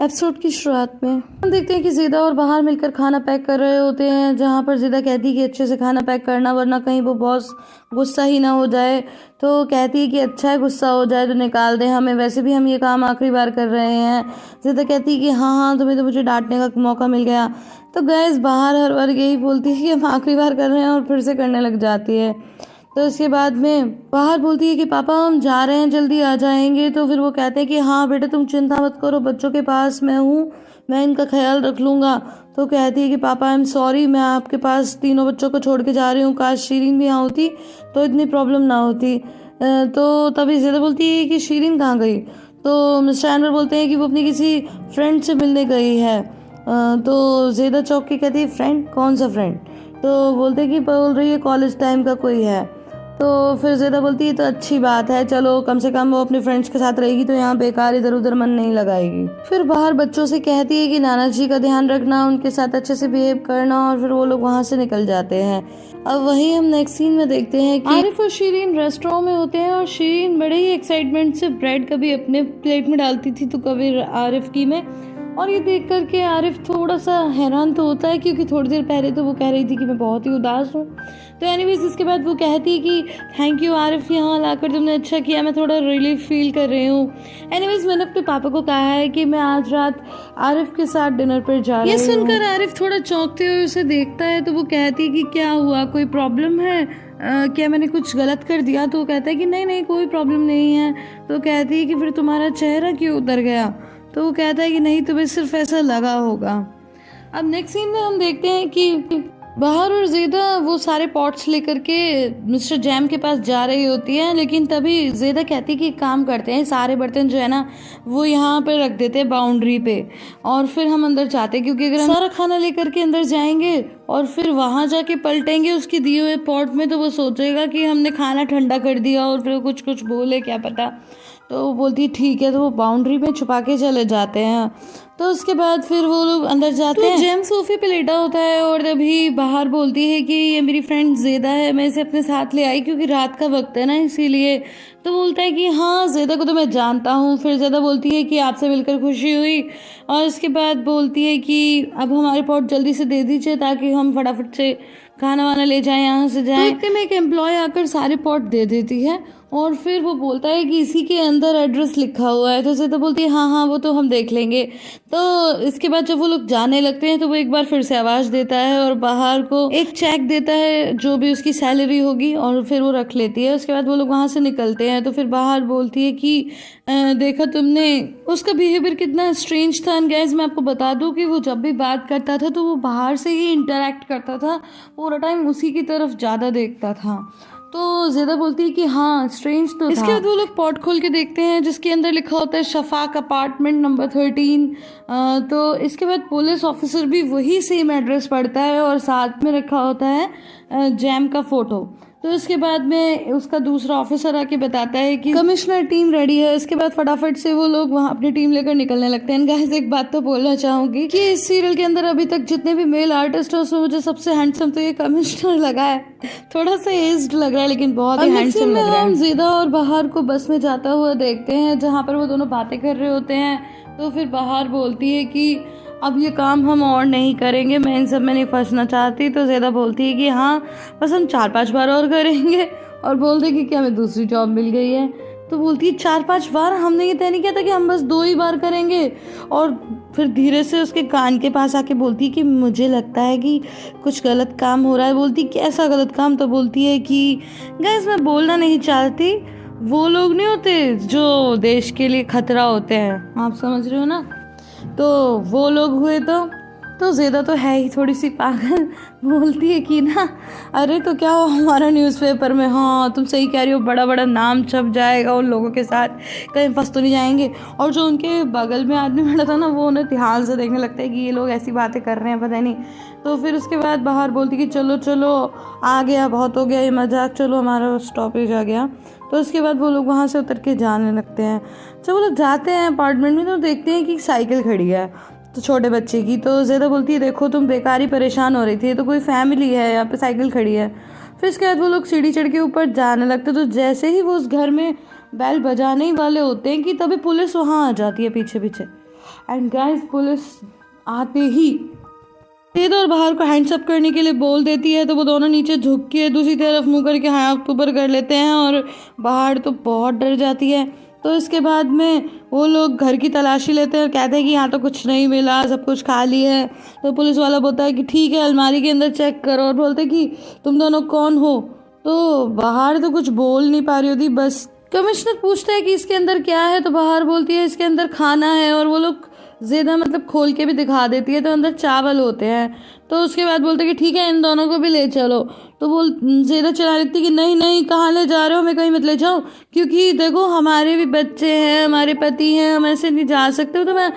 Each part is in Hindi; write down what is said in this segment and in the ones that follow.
एपिसोड की शुरुआत में हम देखते हैं कि ज़ेदा और बाहर मिलकर खाना पैक कर रहे होते हैं, जहाँ पर ज़ेदा कहती है कि अच्छे से खाना पैक करना वरना कहीं वो बॉस गुस्सा ही ना हो जाए। तो कहती है कि अच्छा है, गुस्सा हो जाए तो निकाल दे हमें, वैसे भी हम ये काम आखिरी बार कर रहे हैं। ज़ेदा कहती है कि हाँ हाँ, तुम्हें तो मुझे डांटने का मौका मिल गया। तो गैस बाहर हर बार यही बोलती है कि हम आखिरी बार कर रहे हैं और फिर से करने लग जाती है। तो इसके बाद में बाहर बोलती है कि पापा हम जा रहे हैं, जल्दी आ जाएंगे। तो फिर वो कहते हैं कि हाँ बेटा तुम चिंता मत करो, बच्चों के पास मैं हूँ, मैं इनका ख्याल रख लूँगा। तो कहती है कि पापा आई एम सॉरी, मैं आपके पास तीनों बच्चों को छोड़ के जा रही हूँ, काश शीरीन भी यहाँ होती तो इतनी प्रॉब्लम ना होती। तो तभी ज़ेदा बोलती है कि शीरीन कहाँ गई। तो मिस्टर एनवर बोलते हैं कि वो अपनी किसी फ्रेंड से मिलने गई है। तो ज़ेदा चौंक के कहती है फ्रेंड, कौन सा फ्रेंड। तो बोलते हैं कि बोल रही है कॉलेज टाइम का कोई है। तो फिर ज़ेदा बोलती है तो अच्छी बात है, चलो कम से कम वो अपने फ्रेंड्स के साथ रहेगी तो यहाँ बेकार इधर उधर मन नहीं लगाएगी। फिर बाहर बच्चों से कहती है कि नाना जी का ध्यान रखना, उनके साथ अच्छे से बिहेव करना, और फिर वो लोग वहाँ से निकल जाते हैं। अब वही हम नेक्स्ट सीन में देखते हैं कि आरिफ और शीरीन रेस्टोरेंट में होते हैं और शीरीन बड़े ही एक्साइटमेंट से ब्रेड कभी अपने प्लेट में डालती थी तो कभी आरिफ की में। और ये देख करके आरिफ थोड़ा सा हैरान तो होता है, क्योंकि थोड़ी देर पहले तो वो कह रही थी कि मैं बहुत ही उदास हूँ। तो एनीवेज इसके बाद वो कहती है कि थैंक यू आरिफ, यहाँ लाकर तुमने अच्छा किया, मैं थोड़ा रिलीफ फील कर रही हूँ। एनीवेज मैंने अपने पापा को कहा है कि मैं आज रात आरिफ के साथ डिनर पर जा रही हूँ। ये सुनकर आरिफ थोड़ा चौंकते हुए उसे देखता है। तो वो कहती है कि क्या हुआ, कोई प्रॉब्लम है, क्या मैंने कुछ गलत कर दिया। तो वो कहता है कि नहीं नहीं कोई प्रॉब्लम नहीं है। तो कहती है कि फिर तुम्हारा चेहरा क्यों उतर गया। तो वो कहता है कि नहीं तुम्हें सिर्फ ऐसा लगा होगा। अब नेक्स्ट सीन में हम देखते हैं कि बाहर और ज़ेदा वो सारे पॉट्स लेकर के मिस्टर जैम के पास जा रही होती है, लेकिन तभी ज़ेदा कहती है कि काम करते हैं, सारे बर्तन जो है ना वो यहाँ पे रख देते हैं बाउंड्री पे, और फिर हम अंदर जाते हैं, क्योंकि अगर हम सारा खाना लेकर के अंदर जाएंगे और फिर वहाँ जाके पलटेंगे उसके दिए हुए पॉट में तो वो सोचेगा कि हमने खाना ठंडा कर दिया और फिर कुछ कुछ बोले, क्या पता। तो वो बोलती है ठीक है, तो वो बाउंड्री में छुपा के चले जाते हैं। तो उसके बाद फिर वो लोग अंदर जाते हैं। जेम सोफे पे लेटा होता है और तभी बाहर बोलती है कि ये मेरी फ्रेंड ज़ेदा है, मैं इसे अपने साथ ले आई क्योंकि रात का वक्त है ना इसीलिए। तो बोलता है कि हाँ ज़ेदा को तो मैं जानता हूँ। फिर ज़ेदा बोलती है कि आपसे मिलकर खुशी हुई, और इसके बाद बोलती है कि अब हमारे पॉट जल्दी से दे दीजिए ताकि हम फटाफट से खाना वाना ले जाएं, यहाँ से जाएं। तो इतने में एक एम्प्लॉय आकर सारे पॉट दे देती है और फिर वो बोलता है कि इसी के अंदर एड्रेस लिखा हुआ है। तो ज़ेदा बोलती है हाँ हाँ वो तो हम देख लेंगे। तो इसके बाद जब वो लोग जाने लगते हैं तो वो एक बार फिर से आवाज़ देता है और बाहर को एक चेक देता है जो भी उसकी सैलरी होगी, और फिर वो रख लेती है। उसके बाद वो लोग वहाँ से निकलते हैं। तो फिर बाहर बोलती है कि देखा तुमने उसका बिहेवियर कितना स्ट्रेंज था। एंड गाइस मैं आपको बता दूं कि वो जब भी बात करता था तो वो बाहर से ही इंटरेक्ट करता था, पूरा टाइम उसी की तरफ ज़्यादा देखता था। तो ज़ेदा बोलती है कि हाँ स्ट्रेंज तो था। इसके बाद वो लोग पॉट खोल के देखते हैं जिसके अंदर लिखा होता है शफाक अपार्टमेंट नंबर 13। तो इसके बाद पुलिस ऑफिसर भी वही सेम एड्रेस पढ़ता है और साथ में रखा होता है जैम का फ़ोटो। तो इसके बाद में उसका दूसरा ऑफिसर आके बताता है कि कमिश्नर टीम रेडी है। इसके बाद फटाफट से वो लोग वहाँ अपनी टीम लेकर निकलने लगते हैं। गाइस एक बात तो बोलना चाहूँगी कि इस सीरियल के अंदर अभी तक जितने भी मेल आर्टिस्ट हैं उसमें मुझे सबसे हैंडसम तो ये कमिश्नर लगा है। थोड़ा सा एज्ड लग रहा है लेकिन बहुत ही हैंडसम लग रहा है। हम ज़ेदा और बाहर को बस में जाता हुआ देखते हैं जहाँ पर वो दोनों बातें कर रहे होते हैं। तो फिर बाहर बोलती है कि अब ये काम हम और नहीं करेंगे, मैं इन सब में नहीं फंसना चाहती। तो ज़ेदा बोलती है कि हाँ बस हम 4-5 बार और करेंगे, और बोलते कि क्या हमें दूसरी जॉब मिल गई है। तो बोलती है 4-5 बार, हमने ये तय नहीं किया था कि हम बस 2 ही बार करेंगे। और फिर धीरे से उसके कान के पास आके बोलती है कि मुझे लगता है कि कुछ गलत काम हो रहा है। बोलती कैसा गलत काम। तो बोलती है कि गाइस मैं बोलना नहीं चाहती, वो लोग नहीं होते जो देश के लिए खतरा होते हैं, आप समझ रहे हो ना, तो वो लोग हुए। तो ज़ेदा तो है ही थोड़ी सी पागल, बोलती है कि ना अरे तो क्या हो हमारा न्यूज़पेपर में, हाँ तुम सही कह रही हो, बड़ा बड़ा नाम छप जाएगा उन लोगों के साथ, कहीं फंस तो नहीं जाएंगे। और जो उनके बगल में आदमी बैठा था ना वो उन्हें ध्यान से देखने लगता है कि ये लोग ऐसी बातें कर रहे हैं पता नहीं। तो फिर उसके बाद बाहर बोलती कि चलो चलो आ गया, बहुत हो गया ये मजाक, चलो हमारा स्टॉपेज आ गया। तो उसके बाद वो लोग वहाँ से उतर के जाने लगते हैं। जब वो लोग जाते हैं अपार्टमेंट में तो देखते हैं कि साइकिल खड़ी है तो छोटे बच्चे की। तो ज़ेदा बोलती है देखो तुम बेकार ही परेशान हो रही थी, तो कोई फैमिली है यहाँ पे, साइकिल खड़ी है। फिर इसके बाद वो लोग सीढ़ी चढ़ के ऊपर जाने लगते। तो जैसे ही वो उस घर में बेल बजाने ही वाले होते हैं कि तभी पुलिस वहाँ आ जाती है पीछे पीछे। एंड गाइस पुलिस आते ही ज़ेदा और बाहर को हैंड्स अप करने के लिए बोल देती है, तो वो दोनों नीचे झुक के दूसरी तरफ मुंह करके हाथ ऊपर कर लेते हैं और बाहर तो बहुत डर जाती है। तो इसके बाद में वो लोग घर की तलाशी लेते हैं और कहते हैं कि यहाँ तो कुछ नहीं मिला, सब कुछ खाली है। तो पुलिस वाला बोलता है कि ठीक है अलमारी के अंदर चेक करो, और बोलते हैं कि तुम दोनों कौन हो। तो बाहर तो कुछ बोल नहीं पा रही होती, बस कमिश्नर पूछता है कि इसके अंदर क्या है, तो बाहर बोलती है इसके अंदर खाना है, और वो लोग ज़ेदा मतलब खोल के भी दिखा देती है, तो अंदर चावल होते हैं। तो उसके बाद बोलते हैं कि ठीक है इन दोनों को भी ले चलो। तो ज़ेदा चला लेती है कि नहीं नहीं कहाँ ले जा रहे हो, हमें कहीं मत ले जाओ, क्योंकि देखो हमारे भी बच्चे हैं, हमारे पति हैं, हम ऐसे नहीं जा सकते। तो मैं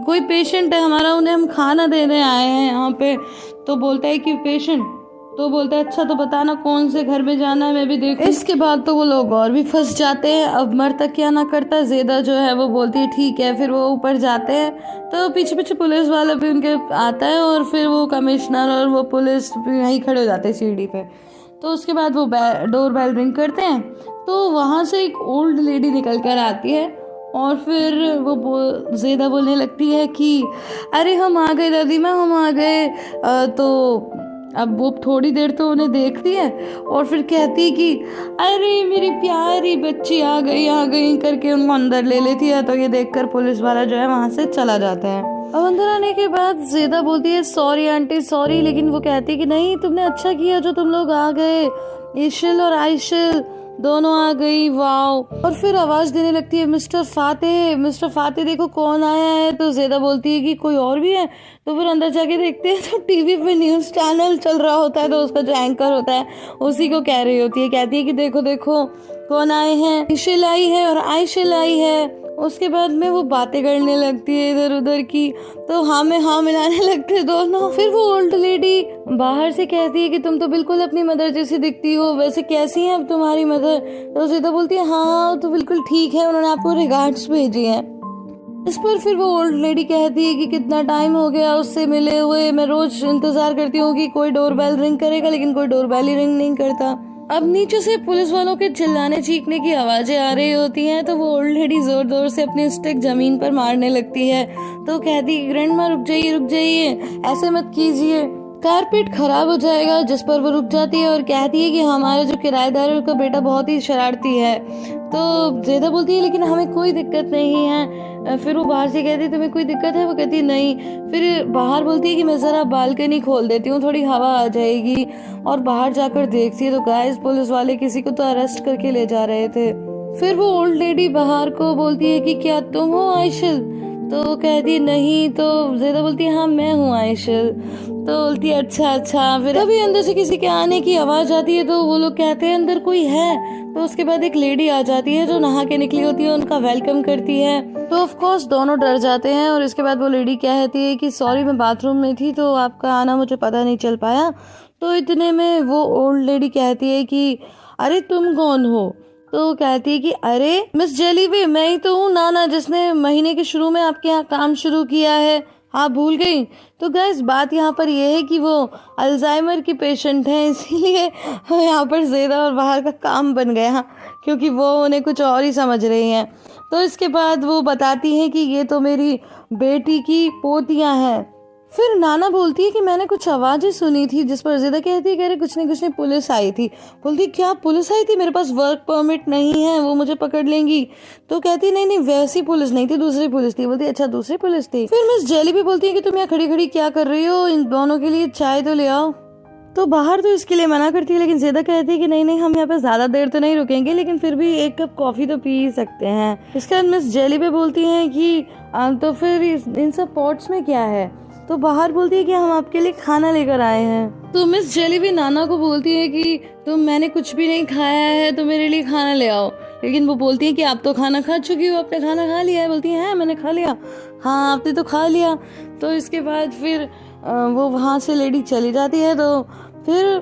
कोई पेशेंट है हमारा, उन्हें हम खाना देने आए हैं यहाँ पे। तो बोलता है कि पेशेंट, तो बोलता है अच्छा तो बताना कौन से घर में जाना है, मैं भी देखूं। इसके बाद तो वो लोग और भी फंस जाते हैं। अब मरता क्या ना करता, ज़ेदा जो है वो बोलती है ठीक है। फिर वो ऊपर जाते हैं, तो पीछे पीछे पुलिस वाला भी उनके आता है, और फिर वो कमिश्नर और वो पुलिस भी वहीं खड़े हो जाते हैं सीढ़ी पे। तो उसके बाद वो डोर बेल रिंग करते हैं, तो वहाँ से एक ओल्ड लेडी निकल कर आती है, और फिर वो ज़ेदा बोलने लगती है कि अरे हम आ गए दादी माँ, हम आ गए। तो अब वो थोड़ी देर तो उन्हें देखती है, और फिर कहती है कि अरे मेरी प्यारी बच्ची आ गई करके उनको अंदर ले लेती है। तो ये देखकर पुलिस वाला जो है वहाँ से चला जाता है। अब अंदर आने के बाद ज़ेदा बोलती है सॉरी आंटी सॉरी, लेकिन वो कहती है कि नहीं तुमने अच्छा किया जो तुम लोग आ गए, ईशिल और आइशिल दोनों आ गई, वाओ। और फिर आवाज़ देने लगती है मिस्टर फाते देखो कौन आया है। तो ज़ेदा बोलती है कि कोई और भी है। तो फिर अंदर जाके देखते हैं तो टीवी पे न्यूज़ चैनल चल रहा होता है, तो उसका जो एंकर होता है उसी को कह रही होती है, कहती है कि देखो देखो कौन आए हैं, ईशिल आई है और आइशिल आई है। उसके बाद में वो बातें करने लगती है इधर उधर की, तो हाँ में हाँ मिलाने लगते हैं दोनों। फिर वो ओल्ड लेडी बाहर से कहती है कि तुम तो बिल्कुल अपनी मदर जैसी दिखती हो, वैसे कैसी हैं अब तुम्हारी मदर। तो ज़ेदा बोलती है हाँ तो बिल्कुल ठीक है, उन्होंने आपको रिगार्ड्स भेजी हैं। इस पर फिर वो ओल्ड लेडी कहती है कि कितना टाइम हो गया उससे मिले हुए, मैं रोज इंतजार करती हूँ कि कोई डोरबेल रिंग करेगा, लेकिन कोई डोरबेल ही रिंग नहीं करता। अब नीचे से पुलिस वालों के चिल्लाने चीखने की आवाजें आ रही होती हैं, तो वो ओल्ड लेडी जोर जोर से अपनी स्टिक जमीन पर मारने लगती है। तो कहती ग्रैंडमा रुक जाइए, ऐसे मत कीजिए, कारपेट खराब हो जाएगा। जिस पर वो रुक जाती है और कहती है कि हमारे जो किराएदार है उसका बेटा बहुत ही शरारती है। तो ज़ेदा बोलती है लेकिन हमें कोई दिक्कत नहीं है। फिर वो बाहर से कहती है तुम्हें कोई दिक्कत है, वो कहती है नहीं। फिर बाहर बोलती है कि मैं ज़रा बालकनी खोल देती हूँ, थोड़ी हवा आ जाएगी। और बाहर जाकर देखती है तो गाइस पुलिस वाले किसी को तो अरेस्ट करके ले जा रहे थे। फिर वो ओल्ड लेडी बाहर को बोलती है कि क्या तुम हो आइशिल? तो वो कहती है नहीं। तो ज़ेदा बोलती है हाँ मैं हूँ आइशिल। तो बोलती है अच्छा। फिर अभी अंदर से किसी के आने की आवाज़ आती है, तो वो लोग कहते हैं अंदर कोई है। तो उसके बाद एक लेडी आ जाती है जो नहा के निकली होती है, उनका वेलकम करती है। तो ऑफ कोर्स दोनों डर जाते हैं, और इसके बाद वो लेडी कहती है कि सॉरी मैं बाथरूम में थी तो आपका आना मुझे पता नहीं चल पाया। तो इतने में वो ओल्ड लेडी कहती है कि अरे तुम कौन हो? तो कहती है कि अरे मिस जेलीबी मैं ही तो हूँ नाना, जिसने महीने के शुरू में आपके यहाँ काम शुरू किया है, हाँ भूल गई। तो गाइस बात यहाँ पर यह है कि वो अल्जाइमर की पेशेंट हैं, इसीलिए यहाँ पर ज़ेदा और बाहर का काम बन गया, क्योंकि वो उन्हें कुछ और ही समझ रही हैं। तो इसके बाद वो बताती हैं कि ये तो मेरी बेटी की पोतियाँ हैं। फिर नाना बोलती है कि मैंने कुछ आवाज़ें सुनी थी, जिस पर ज़ेदा कहती है कि अरे कुछ नहीं पुलिस आई थी। बोलती क्या पुलिस आई थी? मेरे पास वर्क परमिट नहीं है, वो मुझे पकड़ लेंगी। तो कहती नहीं वैसी पुलिस नहीं थी, दूसरी पुलिस थी। बोलती अच्छा दूसरी पुलिस थी। फिर मिस जेली भी बोलती है कि तुम यहाँ खड़ी खड़ी क्या कर रही हो, इन दोनों के लिए चाय तो ले आओ। तो बाहर तो इसके लिए मना करती है, लेकिन ज़ेदा कहती है कि नहीं हम यहाँ पे ज़्यादा देर तो नहीं रुकेंगे, लेकिन फिर भी एक कप कॉफ़ी तो पी ही सकते हैं। इसके बाद मिस जेली भी बोलती हैं कि तो फिर इन सब पॉट्स में क्या है? तो बाहर बोलती है कि हम आपके लिए खाना लेकर आए हैं। तो मिस जेली भी नाना को बोलती है कि मैंने कुछ भी नहीं खाया है तो मेरे लिए खाना ले आओ। लेकिन वो बोलती है कि आप तो खाना खा चुकी हो, आपने खाना खा लिया है। बोलती है मैंने खा लिया। हाँ आपने तो खा लिया। तो इसके बाद फिर वो वहाँ से लेडी चली जाती है। तो फिर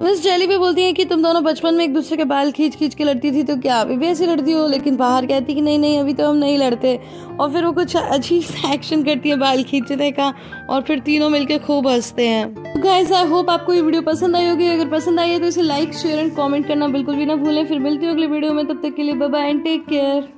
मिस जेली भी बोलती है कि तुम दोनों बचपन में एक दूसरे के बाल खींच के लड़ती थी, तो क्या अभी भी ऐसे लड़ती हो? लेकिन बाहर कहती कि नहीं अभी तो हम नहीं लड़ते। और फिर वो कुछ अजीब सा एक्शन करती है बाल खींचने का, और फिर तीनों मिलकर खूब हंसते हैं। गाइस आई होप आपको ये वीडियो पसंद आई होगी। अगर पसंद आई है तो इसे लाइक शेयर एंड कमेंट करना बिल्कुल भी ना भूलें। फिर मिलती हूँ अगले वीडियो में, तब तक के लिए bye bye and take care.